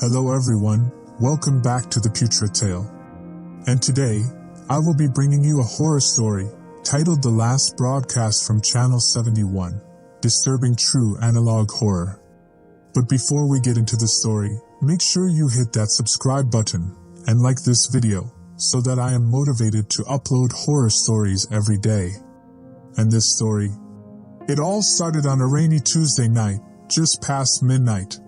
Hello everyone, welcome back to the Putra tale. And today, I will be bringing you a horror story, titled The Last Broadcast from Channel 71, Disturbing True Analog Horror. But before we get into the story, make sure you hit that subscribe button, and like this video, so that I am motivated to upload horror stories every day. And this story, it all started on a rainy Tuesday night, just past midnight.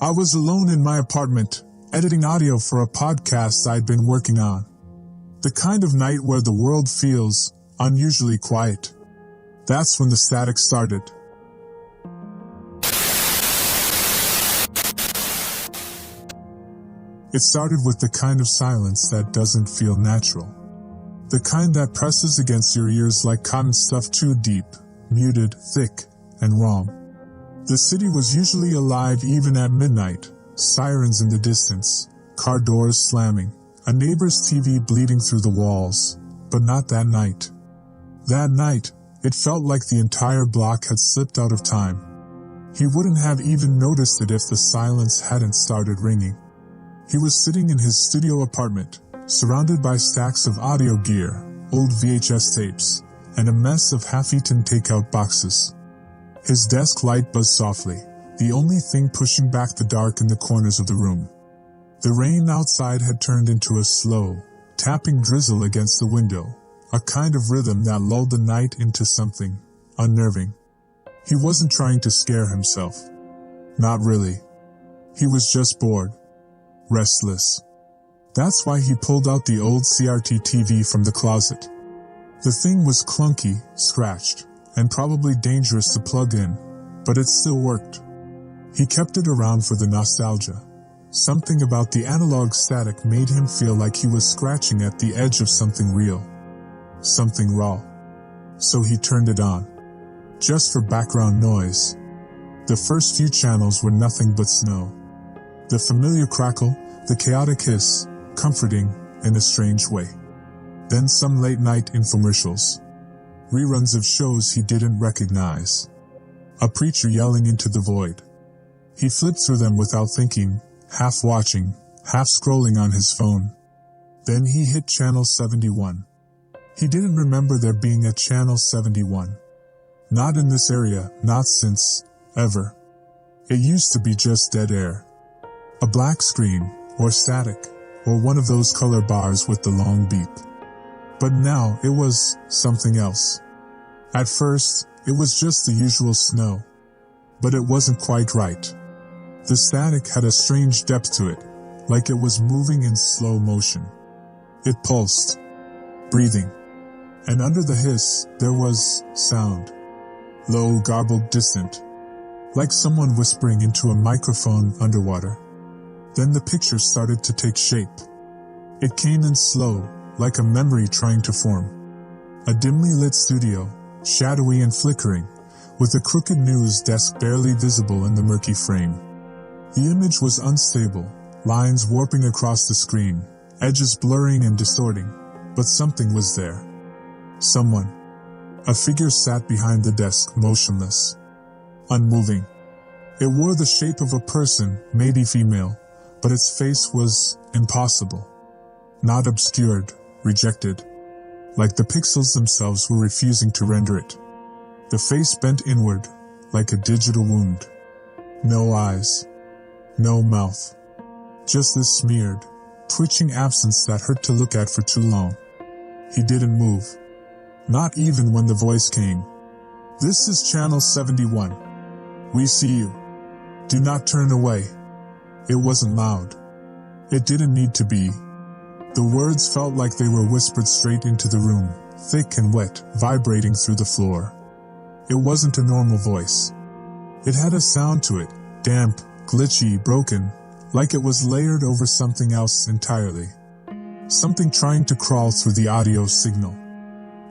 I was alone in my apartment, editing audio for a podcast I'd been working on. The kind of night where the world feels unusually quiet. That's when the static started. It started with the kind of silence that doesn't feel natural. The kind that presses against your ears like cotton stuffed too deep, muted, thick, and wrong. The city was usually alive even at midnight, sirens in the distance, car doors slamming, a neighbor's TV bleeding through the walls, but not that night. That night, it felt like the entire block had slipped out of time. He wouldn't have even noticed it if the silence hadn't started ringing. He was sitting in his studio apartment, surrounded by stacks of audio gear, old VHS tapes, and a mess of half-eaten takeout boxes. His desk light buzzed softly, the only thing pushing back the dark in the corners of the room. The rain outside had turned into a slow, tapping drizzle against the window, a kind of rhythm that lulled the night into something unnerving. He wasn't trying to scare himself. Not really. He was just bored. Restless. That's why he pulled out the old CRT TV from the closet. The thing was clunky, scratched, and probably dangerous to plug in, but it still worked. He kept it around for the nostalgia. Something about the analog static made him feel like he was scratching at the edge of something real. Something raw. So he turned it on. Just for background noise. The first few channels were nothing but snow. The familiar crackle, the chaotic hiss, comforting in a strange way. Then some late-night infomercials. Reruns of shows he didn't recognize. A preacher yelling into the void. He flipped through them without thinking, half watching, half scrolling on his phone. Then he hit Channel 71. He didn't remember there being a Channel 71. Not in this area, not since, ever. It used to be just dead air. A black screen, or static, or one of those color bars with the long beep. But now it was something else. At first, it was just the usual snow. But it wasn't quite right. The static had a strange depth to it, like it was moving in slow motion. It pulsed, breathing. And under the hiss, there was sound. Low, garbled, distant. Like someone whispering into a microphone underwater. Then the picture started to take shape. It came in slow, like a memory trying to form. A dimly lit studio, shadowy and flickering, with a crooked news desk barely visible in the murky frame. The image was unstable, lines warping across the screen, edges blurring and distorting, but something was there. Someone. A figure sat behind the desk, motionless. Unmoving. It wore the shape of a person, maybe female, but its face was impossible. Not obscured, rejected. Like the pixels themselves were refusing to render it. The face bent inward, like a digital wound. No eyes. No mouth. Just this smeared, twitching absence that hurt to look at for too long. He didn't move. Not even when the voice came. "This is Channel 71. We see you. Do not turn away." It wasn't loud. It didn't need to be. The words felt like they were whispered straight into the room, thick and wet, vibrating through the floor. It wasn't a normal voice. It had a sound to it, damp, glitchy, broken, like it was layered over something else entirely. Something trying to crawl through the audio signal.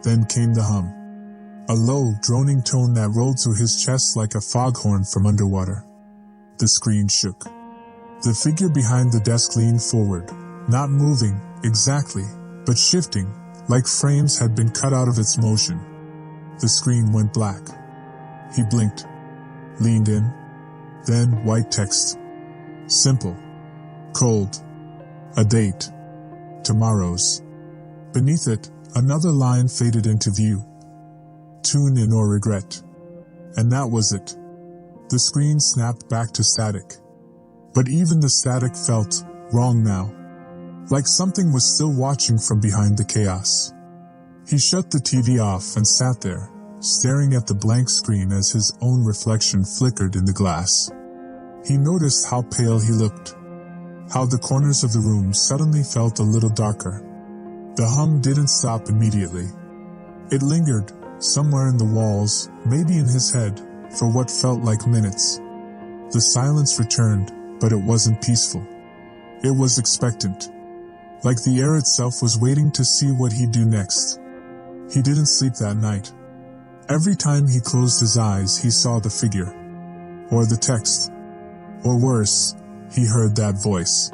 Then came the hum. A low, droning tone that rolled through his chest like a foghorn from underwater. The screen shook. The figure behind the desk leaned forward, not moving, exactly, but shifting, like frames had been cut out of its motion. The screen went black. He blinked, leaned in, then white text. Simple. Cold. A date. Tomorrow's. Beneath it, another line faded into view. Tune in or regret. And that was it. The screen snapped back to static. But even the static felt wrong now. Like something was still watching from behind the chaos. He shut the TV off and sat there, staring at the blank screen as his own reflection flickered in the glass. He noticed how pale he looked. How the corners of the room suddenly felt a little darker. The hum didn't stop immediately. It lingered, somewhere in the walls, maybe in his head, for what felt like minutes. The silence returned, but it wasn't peaceful. It was expectant. Like the air itself was waiting to see what he'd do next. He didn't sleep that night. Every time he closed his eyes, he saw the figure. Or the text. Or worse, he heard that voice.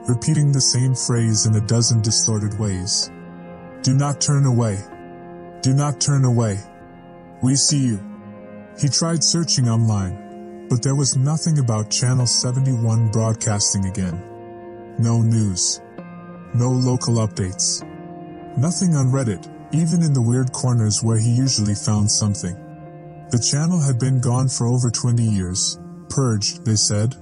Repeating the same phrase in a dozen distorted ways. Do not turn away. Do not turn away. We see you. He tried searching online, but there was nothing about Channel 71 broadcasting again. No news. No local updates. Nothing on Reddit, even in the weird corners where he usually found something. The channel had been gone for over 20 years, purged, they said,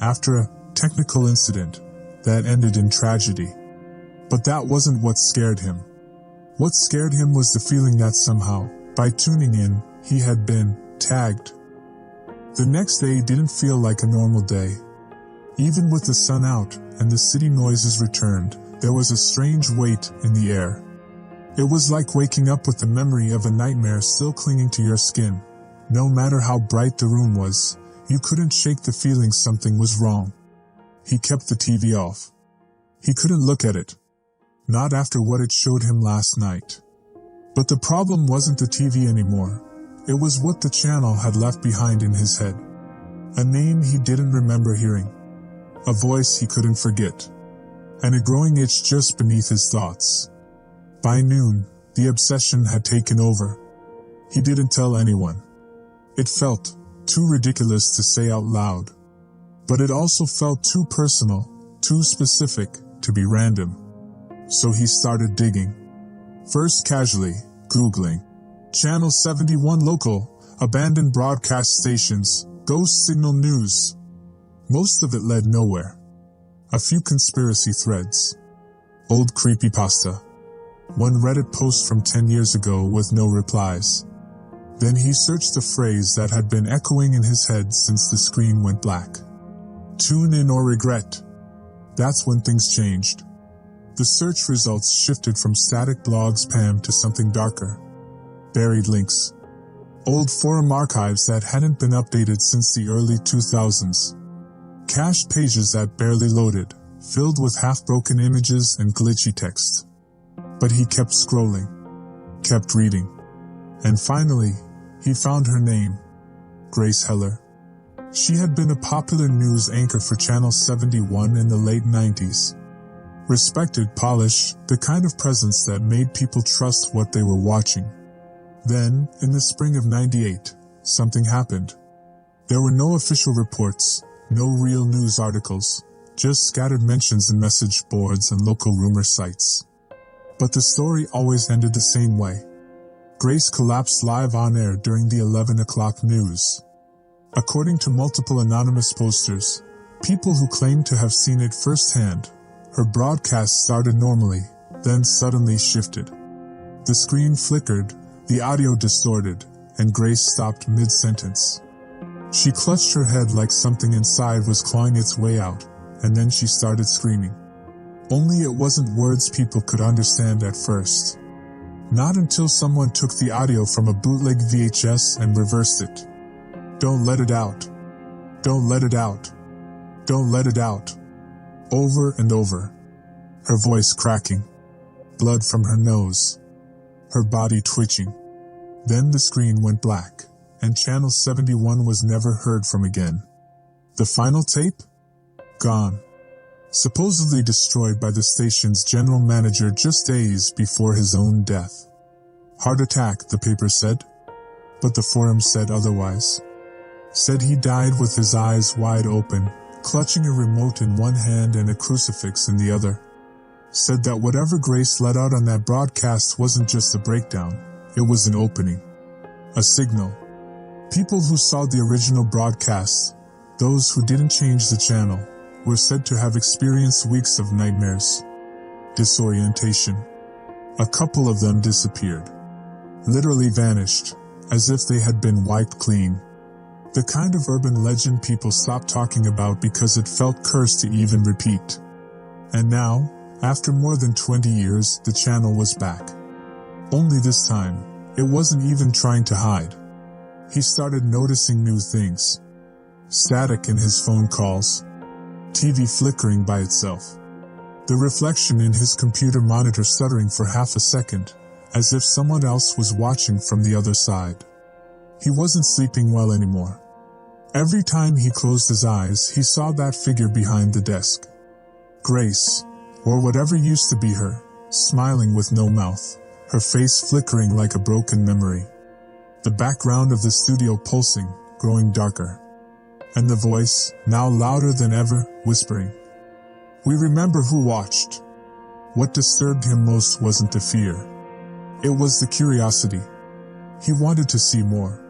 after a technical incident that ended in tragedy. But that wasn't what scared him. What scared him was the feeling that somehow, by tuning in, he had been tagged. The next day didn't feel like a normal day. Even with the sun out and the city noises returned, there was a strange weight in the air. It was like waking up with the memory of a nightmare still clinging to your skin. No matter how bright the room was, you couldn't shake the feeling something was wrong. He kept the TV off. He couldn't look at it. Not after what it showed him last night. But the problem wasn't the TV anymore. It was what the channel had left behind in his head. A name he didn't remember hearing. A voice he couldn't forget. And a growing itch just beneath his thoughts. By noon, the obsession had taken over. He didn't tell anyone. It felt too ridiculous to say out loud. But it also felt too personal, too specific to be random. So he started digging. First casually, Googling. Channel 71 local, abandoned broadcast stations, ghost signal news. Most of it led nowhere. A few conspiracy threads. Old creepypasta. One Reddit post from 10 years ago with no replies. Then he searched a phrase that had been echoing in his head since the screen went black. Tune in or regret. That's when things changed. The search results shifted from static blog spam to something darker. Buried links. Old forum archives that hadn't been updated since the early 2000s. Cached pages that barely loaded, filled with half-broken images and glitchy text. But he kept scrolling. Kept reading. And finally, he found her name. Grace Heller. She had been a popular news anchor for Channel 71 in the late 90s. Respected, polished, the kind of presence that made people trust what they were watching. Then, in the spring of '98, something happened. There were no official reports, no real news articles, just scattered mentions in message boards and local rumor sites. But the story always ended the same way. Grace collapsed live on air during the 11 o'clock news. According to multiple anonymous posters, people who claimed to have seen it firsthand, her broadcast started normally, then suddenly shifted. The screen flickered, the audio distorted, and Grace stopped mid-sentence. She clutched her head like something inside was clawing its way out, and then she started screaming. Only it wasn't words people could understand at first. Not until someone took the audio from a bootleg VHS and reversed it. Don't let it out. Don't let it out. Don't let it out. Over and over. Her voice cracking. Blood from her nose. Her body twitching. Then the screen went black, and Channel 71 was never heard from again. The final tape? Gone. Supposedly destroyed by the station's general manager just days before his own death. Heart attack, the paper said. But the forum said otherwise. Said he died with his eyes wide open, clutching a remote in one hand and a crucifix in the other, said that whatever Grace let out on that broadcast wasn't just a breakdown, it was an opening. A signal. People who saw the original broadcast, those who didn't change the channel, were said to have experienced weeks of nightmares, disorientation. A couple of them disappeared. Literally vanished, as if they had been wiped clean. The kind of urban legend people stopped talking about because it felt cursed to even repeat. And now, after more than 20 years, the channel was back. Only this time, it wasn't even trying to hide. He started noticing new things. Static in his phone calls. TV flickering by itself. The reflection in his computer monitor stuttering for half a second, as if someone else was watching from the other side. He wasn't sleeping well anymore. Every time he closed his eyes, he saw that figure behind the desk. Grace, or whatever used to be her, smiling with no mouth, her face flickering like a broken memory. The background of the studio pulsing, growing darker. And the voice, now louder than ever, whispering. We remember who watched. What disturbed him most wasn't the fear. It was the curiosity. He wanted to see more.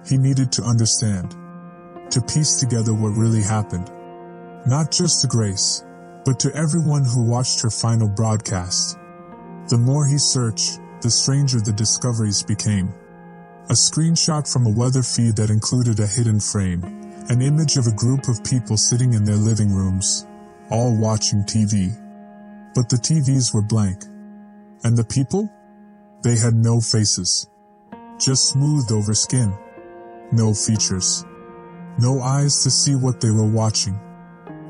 He needed to understand. To piece together what really happened. Not just to Grace, but to everyone who watched her final broadcast. The more he searched, the stranger the discoveries became. A screenshot from a weather feed that included a hidden frame, an image of a group of people sitting in their living rooms, all watching TV. But the TVs were blank. And the people? They had no faces. Just smoothed over skin. No features. No eyes to see what they were watching.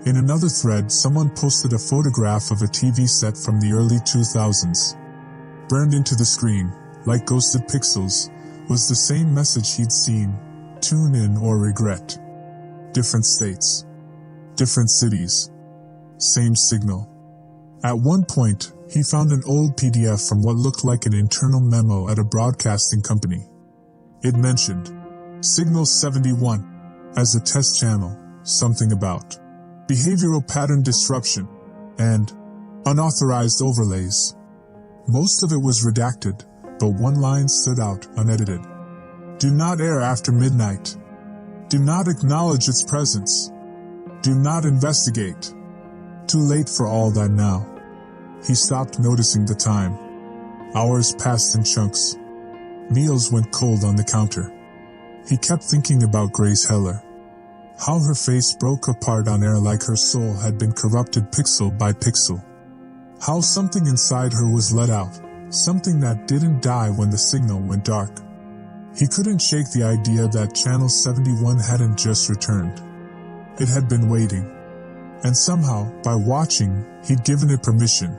In another thread, someone posted a photograph of a TV set from the early 2000s. Burned into the screen, like ghosted pixels, was the same message he'd seen, tune in or regret. Different states. Different cities. Same signal. At one point, he found an old PDF from what looked like an internal memo at a broadcasting company. It mentioned Signal 71 as a test channel, something about behavioral pattern disruption and unauthorized overlays. Most of it was redacted, but one line stood out unedited. Do not air after midnight. Do not acknowledge its presence. Do not investigate. Too late for all that now. He stopped noticing the time. Hours passed in chunks. Meals went cold on the counter. He kept thinking about Grace Heller. How her face broke apart on air like her soul had been corrupted pixel by pixel. How something inside her was let out, something that didn't die when the signal went dark. He couldn't shake the idea that Channel 71 hadn't just returned. It had been waiting. And somehow, by watching, he'd given it permission.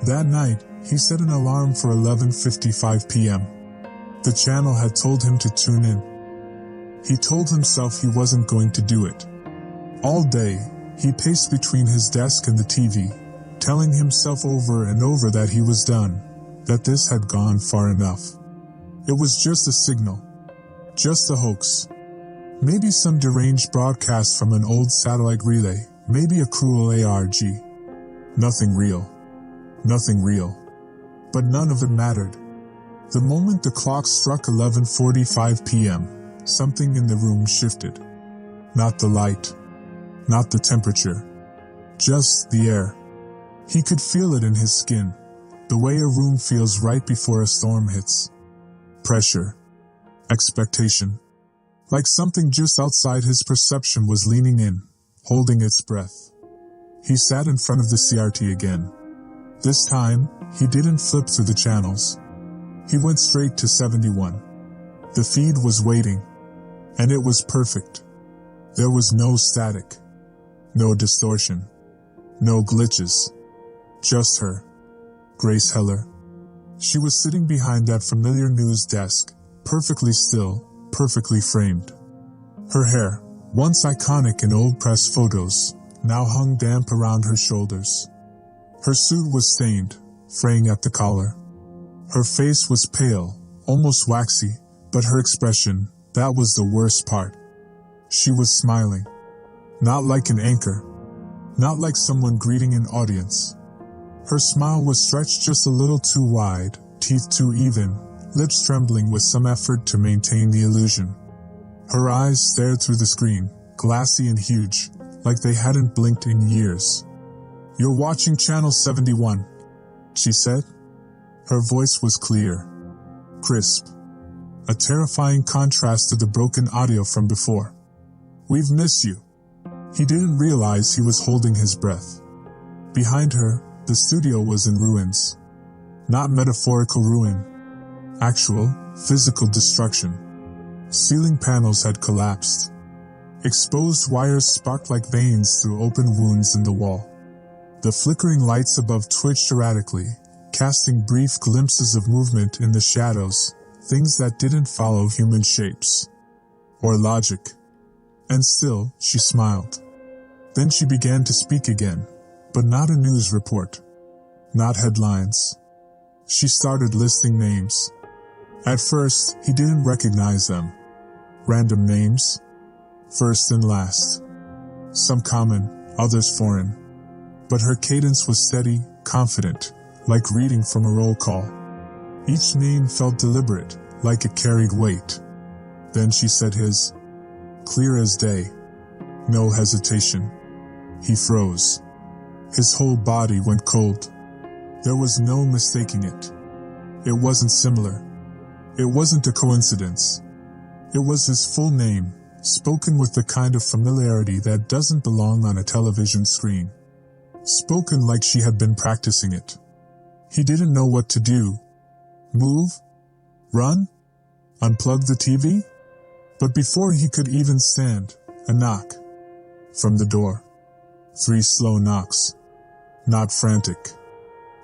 That night, he set an alarm for 11:55 p.m. The channel had told him to tune in. He told himself he wasn't going to do it. All day, he paced between his desk and the TV, telling himself over and over that he was done, that this had gone far enough. It was just a signal. Just a hoax. Maybe some deranged broadcast from an old satellite relay, maybe a cruel ARG. Nothing real. Nothing real. But none of it mattered. The moment the clock struck 11:45 p.m., something in the room shifted. Not the light. Not the temperature. Just the air. He could feel it in his skin, the way a room feels right before a storm hits. Pressure. Expectation. Like something just outside his perception was leaning in, holding its breath. He sat in front of the CRT again. This time, he didn't flip through the channels. He went straight to 71. The feed was waiting. And it was perfect. There was no static. No distortion. No glitches. Just her. Grace Heller. She was sitting behind that familiar news desk, perfectly still, perfectly framed. Her hair, once iconic in old press photos, now hung damp around her shoulders. Her suit was stained, fraying at the collar. Her face was pale, almost waxy, but her expression, that was the worst part. She was smiling. Not like an anchor. Not like someone greeting an audience. Her smile was stretched just a little too wide, teeth too even, lips trembling with some effort to maintain the illusion. Her eyes stared through the screen, glassy and huge, like they hadn't blinked in years. "You're watching Channel 71, she said. Her voice was clear, crisp, a terrifying contrast to the broken audio from before. "We've missed you." He didn't realize he was holding his breath. Behind her, the studio was in ruins. Not metaphorical ruin. Actual, physical destruction. Ceiling panels had collapsed. Exposed wires sparked like veins through open wounds in the wall. The flickering lights above twitched erratically, casting brief glimpses of movement in the shadows, things that didn't follow human shapes or logic. And still, she smiled. Then she began to speak again, but not a news report. Not headlines. She started listing names. At first, he didn't recognize them. Random names. First and last. Some common, others foreign. But her cadence was steady, confident, like reading from a roll call. Each name felt deliberate, like it carried weight. Then she said his. Clear as day. No hesitation. He froze. His whole body went cold. There was no mistaking it. It wasn't similar. It wasn't a coincidence. It was his full name, spoken with the kind of familiarity that doesn't belong on a television screen. Spoken like she had been practicing it. He didn't know what to do. Move? Run? Unplug the TV? But before he could even stand, a knock. From the door. 3 slow knocks. Not frantic.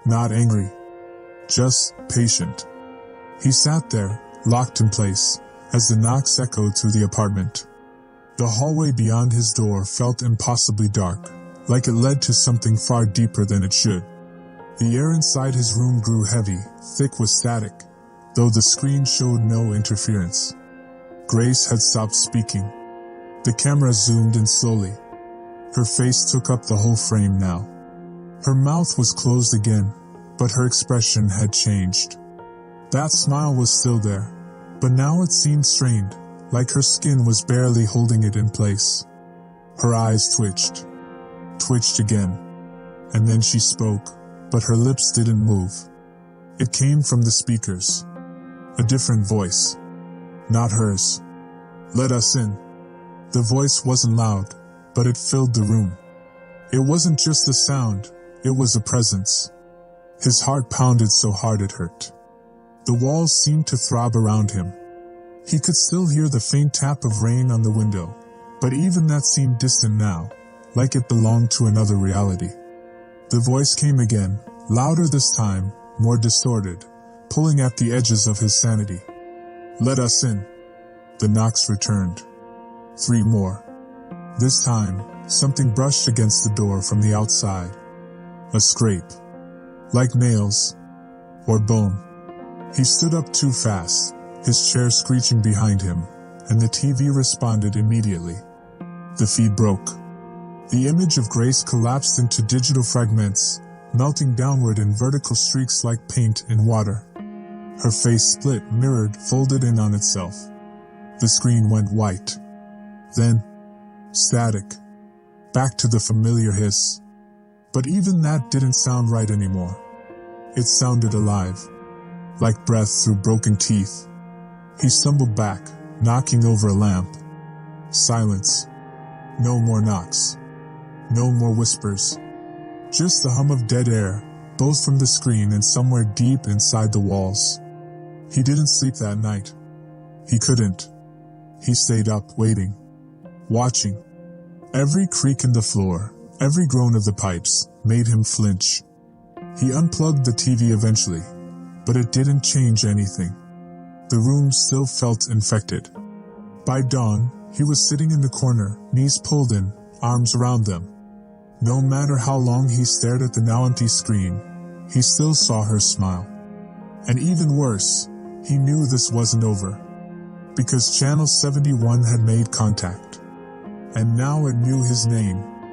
Not angry. Just patient. He sat there, locked in place, as the knocks echoed through the apartment. The hallway beyond his door felt impossibly dark, like it led to something far deeper than it should. The air inside his room grew heavy, thick with static, though the screen showed no interference. Grace had stopped speaking. The camera zoomed in slowly. Her face took up the whole frame now. Her mouth was closed again, but her expression had changed. That smile was still there, but now it seemed strained, like her skin was barely holding it in place. Her eyes twitched. Twitched again. And then she spoke, but her lips didn't move. It came from the speakers. A different voice. Not hers. "Let us in." The voice wasn't loud, but it filled the room. It wasn't just a sound, it was a presence. His heart pounded so hard it hurt. The walls seemed to throb around him. He could still hear the faint tap of rain on the window, but even that seemed distant now, like it belonged to another reality. The voice came again, louder this time, more distorted, pulling at the edges of his sanity. "Let us in." The knocks returned. 3 more. This time, something brushed against the door from the outside. A scrape. Like nails. Or bone. He stood up too fast, his chair screeching behind him, and the TV responded immediately. The feed broke. The image of Grace collapsed into digital fragments, melting downward in vertical streaks like paint in water. Her face split, mirrored, folded in on itself. The screen went white. Then, static. Back to the familiar hiss. But even that didn't sound right anymore. It sounded alive. Like breath through broken teeth. He stumbled back, knocking over a lamp. Silence. No more knocks. No more whispers. Just the hum of dead air, both from the screen and somewhere deep inside the walls. He didn't sleep that night. He couldn't. He stayed up, waiting. Watching. Every creak in the floor, every groan of the pipes, made him flinch. He unplugged the TV eventually, but it didn't change anything. The room still felt infected. By dawn, he was sitting in the corner, knees pulled in, arms around them. No matter how long he stared at the now empty screen, he still saw her smile. And even worse, he knew this wasn't over. Because Channel 71 had made contact. and now it knew his name.